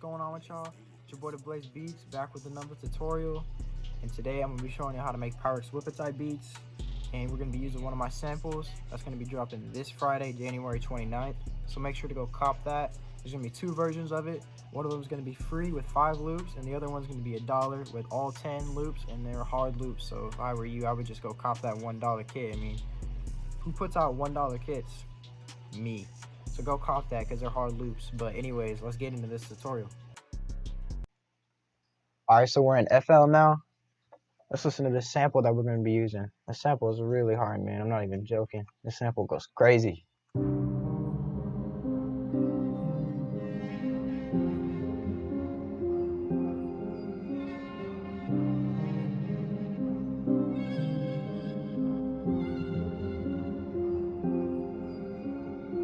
going on with y'all? It's your boy DaBlaise Beats, back with another tutorial. And today I'm going to be showing you how to make PYREX WHIPPA type beats. And we're going to be using one of my samples that's going to be dropping this Friday, January 29th. So make sure to go cop that. There's going to be two versions of it. One of them is going to be free with 5 loops, and the other one's going to be $1 with all 10 loops, and they're hard loops. So if I were you, I would just go cop that $1 kit. I mean, who puts out $1 kits? Me. So go cop that because they're hard loops. But anyways, let's get into this tutorial. Alright, so we're in FL now. Let's listen to this sample that we're going to be using. The sample is really hard, man. I'm not even joking. This sample goes crazy.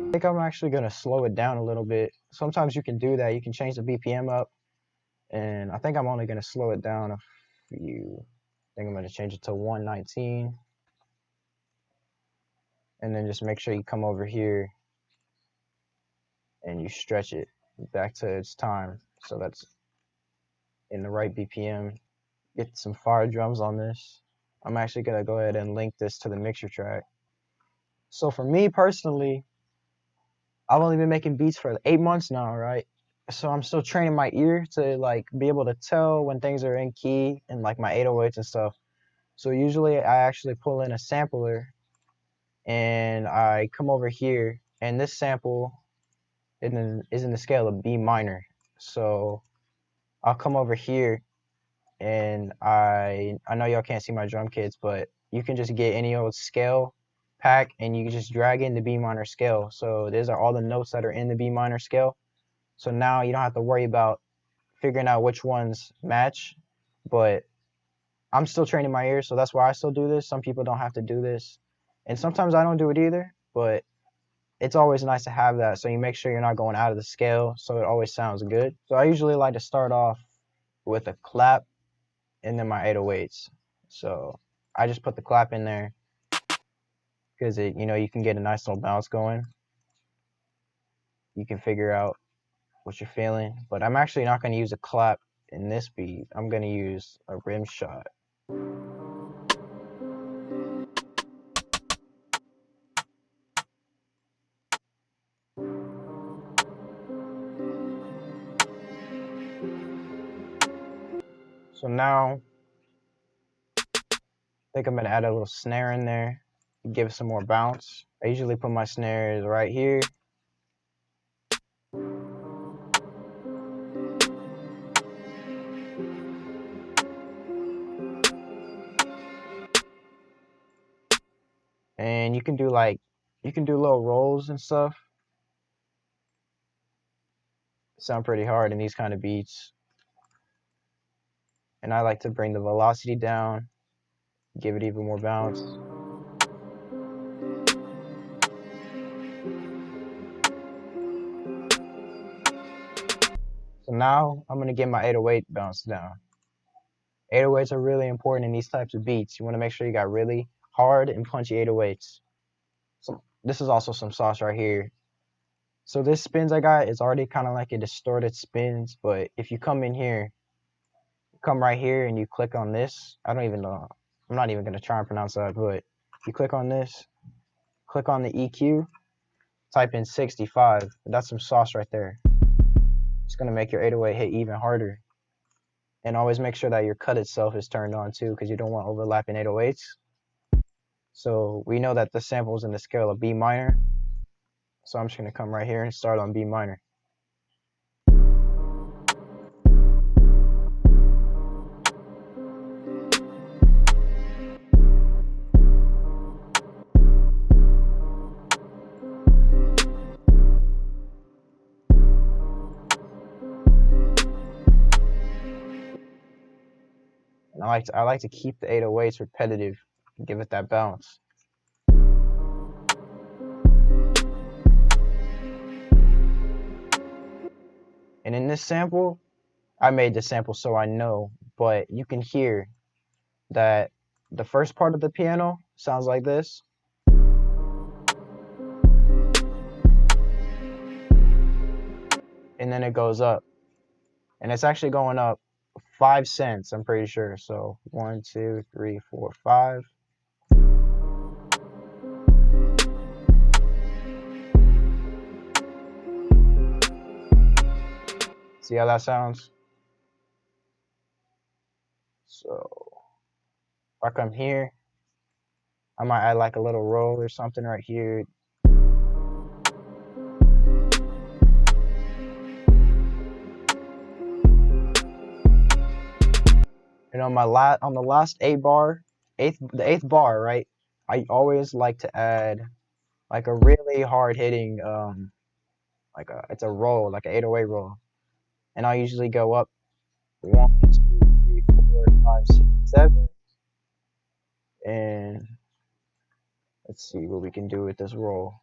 I think I'm actually going to slow it down a little bit. Sometimes you can do that. You can change the BPM up. And I think I'm only going to slow it down a few. I think I'm going to change it to 119. And then just make sure you come over here and you stretch it back to its time. So that's in the right BPM. Get some fire drums on this. I'm actually going to go ahead and link this to the mixer track. So for me personally, I've only been making beats for 8 months now, right? So I'm still training my ear to like be able to tell when things are in key and like my 808s and stuff. So usually I actually pull in a sampler and I come over here, and this sample is in the scale of B minor. So I'll come over here, and I know y'all can't see my drum kits, but you can just get any old scale pack and you can just drag in the B minor scale. So these are all the notes that are in the B minor scale. So now you don't have to worry about figuring out which ones match, but I'm still training my ears, so that's why I still do this. Some people don't have to do this, and sometimes I don't do it either, but it's always nice to have that so you make sure you're not going out of the scale, so it always sounds good. So I usually like to start off with a clap and then my 808s. So I just put the clap in there because you can get a nice little bounce going. You can figure out what you're feeling, but I'm actually not going to use a clap in this beat. I'm going to use a rim shot. So now I think I'm going to add a little snare in there to give it some more bounce. I usually put my snares right here. And you can do little rolls and stuff. Sound pretty hard in these kind of beats. And I like to bring the velocity down, give it even more bounce. So now I'm going to get my 808 bounce down. 808s are really important in these types of beats. You want to make sure you got really hard and punchy 808s. So this is also some sauce right here. So this spins I got is already kind of like a distorted spins, but if you come in here, come right here and you click on this, I don't even know, I'm not even going to try and pronounce that, but if you click on this, click on the EQ, type in 65, that's some sauce right there. It's going to make your 808 hit even harder. And always make sure that your cut itself is turned on too, because you don't want overlapping 808s. So we know that the sample is in the scale of B minor. So I'm just going to come right here and start on B minor. And I like to keep the 808s repetitive and give it that bounce. And in this sample, I made the sample so I know, but you can hear that the first part of the piano sounds like this. And then it goes up. And it's actually going up 5 cents, I'm pretty sure. So 1, 2, 3, 4, 5. See how that sounds? So if I come here, I might add like a little roll or something right here. And on the last the eighth bar, right? I always like to add like a really hard hitting it's a roll, like an 808 roll. And I'll usually go up 1, 2, 3, 4, 5, 6, 7. And let's see what we can do with this roll.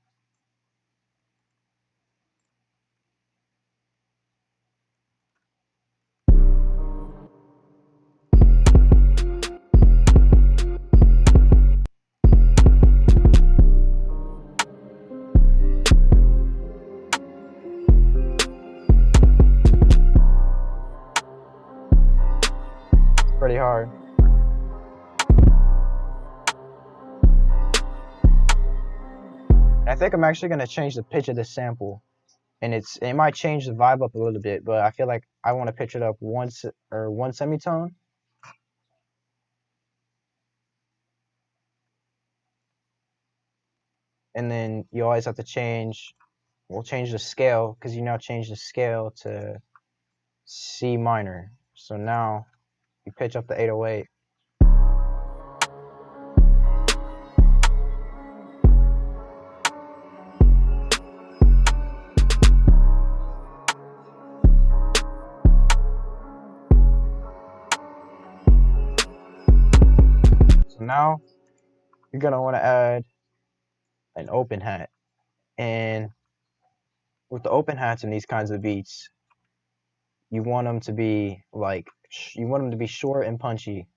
It's pretty hard. I think I'm actually gonna change the pitch of this sample, and it might change the vibe up a little bit, but I feel like I want to pitch it up one semitone. And then you always have to we'll change the scale, because you now change the scale to C minor. So now you pitch up the 808. So now you're gonna want to add an open hat. And with the open hats in these kinds of beats, you want them to be short and punchy.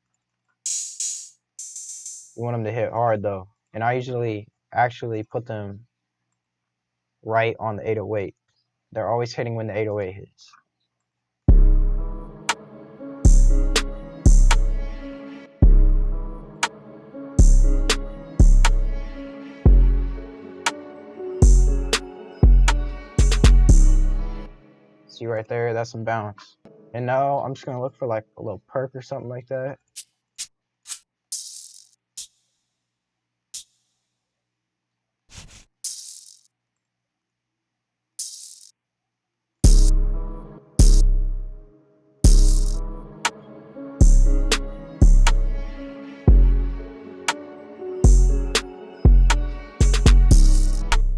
You want them to hit hard though. And I usually actually put them right on the 808. They're always hitting when the 808 hits. See right there, that's some bounce. And now I'm just gonna look for like a little perk or something like that.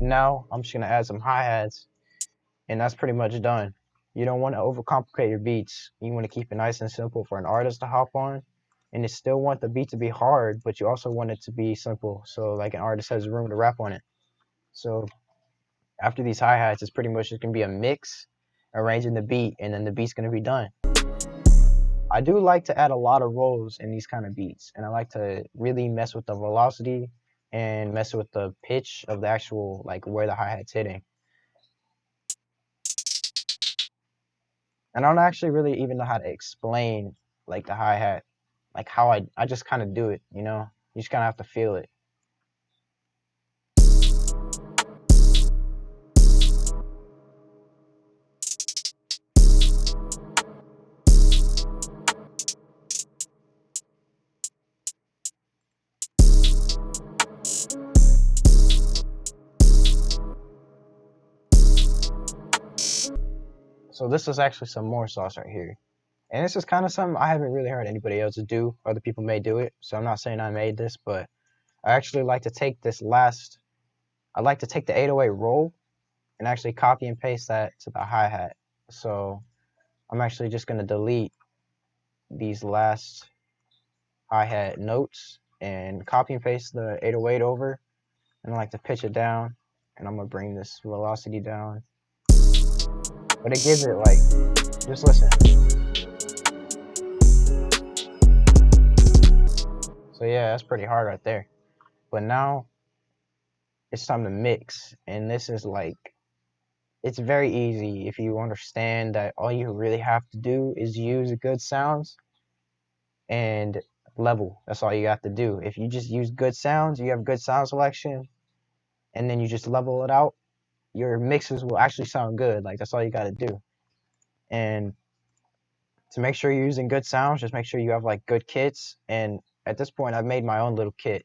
Now I'm just gonna add some hi-hats, and that's pretty much done. You don't want to overcomplicate your beats. You want to keep it nice and simple for an artist to hop on, and you still want the beat to be hard, but you also want it to be simple, so like an artist has room to rap on it. So after these hi-hats, it's pretty much just gonna be a mix, arranging the beat, and then the beat's gonna be done. I do like to add a lot of rolls in these kind of beats, and I like to really mess with the velocity and mess with the pitch of the actual, like where the hi-hat's hitting. And I don't actually really even know how to explain like the hi-hat, like how I just kind of do it, you know? You just kind of have to feel it. So this is actually some more sauce right here. And this is kind of something I haven't really heard anybody else do. Other people may do it, so I'm not saying I made this, but I actually like to take I like to take the 808 roll and actually copy and paste that to the hi-hat. So I'm actually just gonna delete these last hi-hat notes and copy and paste the 808 over, and I like to pitch it down, and I'm gonna bring this velocity down. But it gives it like, just listen. So yeah, that's pretty hard right there. But now it's time to mix, and this is like it's very easy if you understand that all you really have to do is use good sounds and level. That's all you have to do. If you just use good sounds, you have good sound selection, and then you just level it out, your mixes will actually sound good. Like, that's all you got to do. And to make sure you're using good sounds, just make sure you have like good kits. And at this point, I've made my own little kit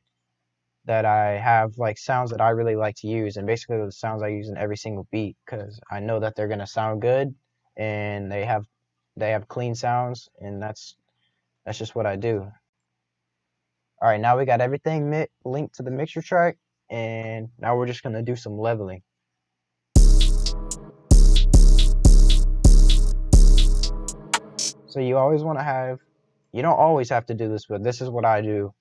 that I have like sounds that I really like to use, and basically the sounds I use in every single beat, because I know that they're gonna sound good and they have clean sounds, and that's just what I do. All right, now we got everything linked to the mixer track, and now we're just gonna do some leveling. So you always want to have, you don't always have to do this, but this is what I do,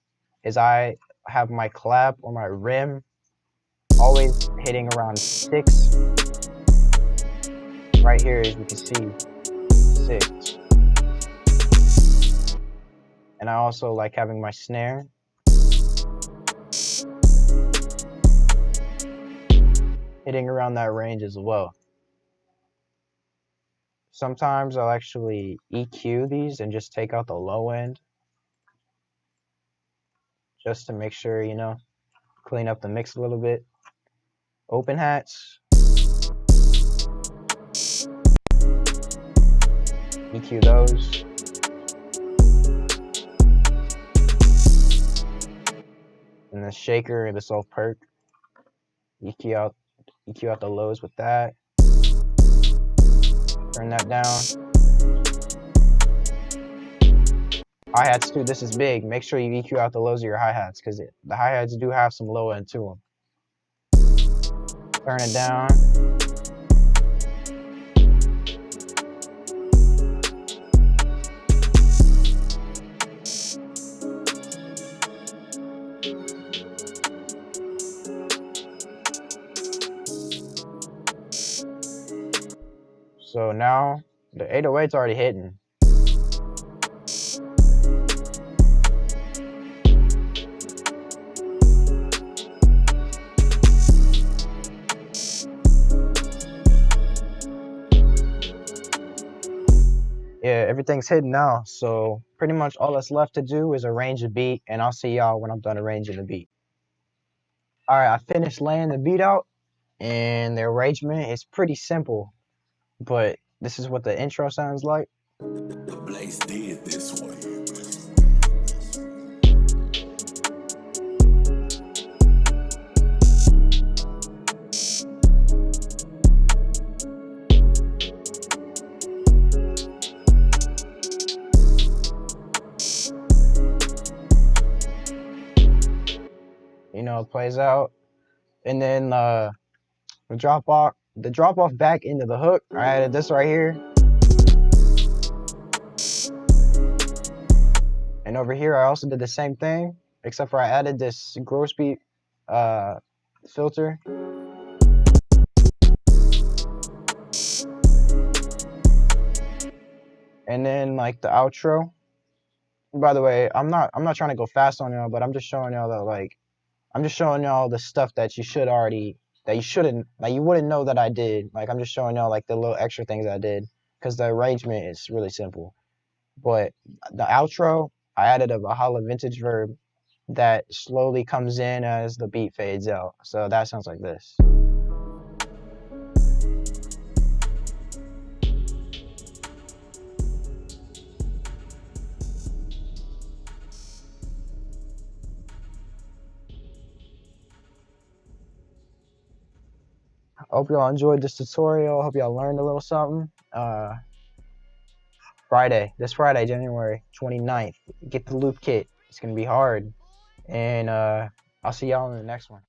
is I have my clap or my rim always hitting around 6. Right here, as you can see, 6. And I also like having my snare hitting around that range as well. Sometimes I'll actually EQ these and just take out the low end, just to make sure, you know, clean up the mix a little bit. Open hats, EQ those. And the shaker and the soft perk, EQ out the lows with that. Turn that down. Hi-hats too, this is big. Make sure you EQ out the lows of your hi-hats, because the hi-hats do have some low end to them. Turn it down. So now the 808's already hitting. Yeah, everything's hidden now, so pretty much all that's left to do is arrange the beat, and I'll see y'all when I'm done arranging the beat. Alright, I finished laying the beat out, and the arrangement is pretty simple, but this is what the intro sounds like. DaBlaise did this one. You know, it plays out, and then the drop off back into the hook. I added this right here, and over here I also did the same thing, except for I added this gross beat filter. And then like the outro. By the way, I'm not trying to go fast on y'all, but I'm just showing y'all that, like, I'm just showing y'all the stuff that you wouldn't know that I did. Like, I'm just showing y'all like the little extra things I did, because the arrangement is really simple. But the outro, I added a Valhalla vintage verb that slowly comes in as the beat fades out. So that sounds like this. I hope y'all enjoyed this tutorial. I hope y'all learned a little something. This Friday, January 29th, get the loop kit. It's gonna be hard. And I'll see y'all in the next one.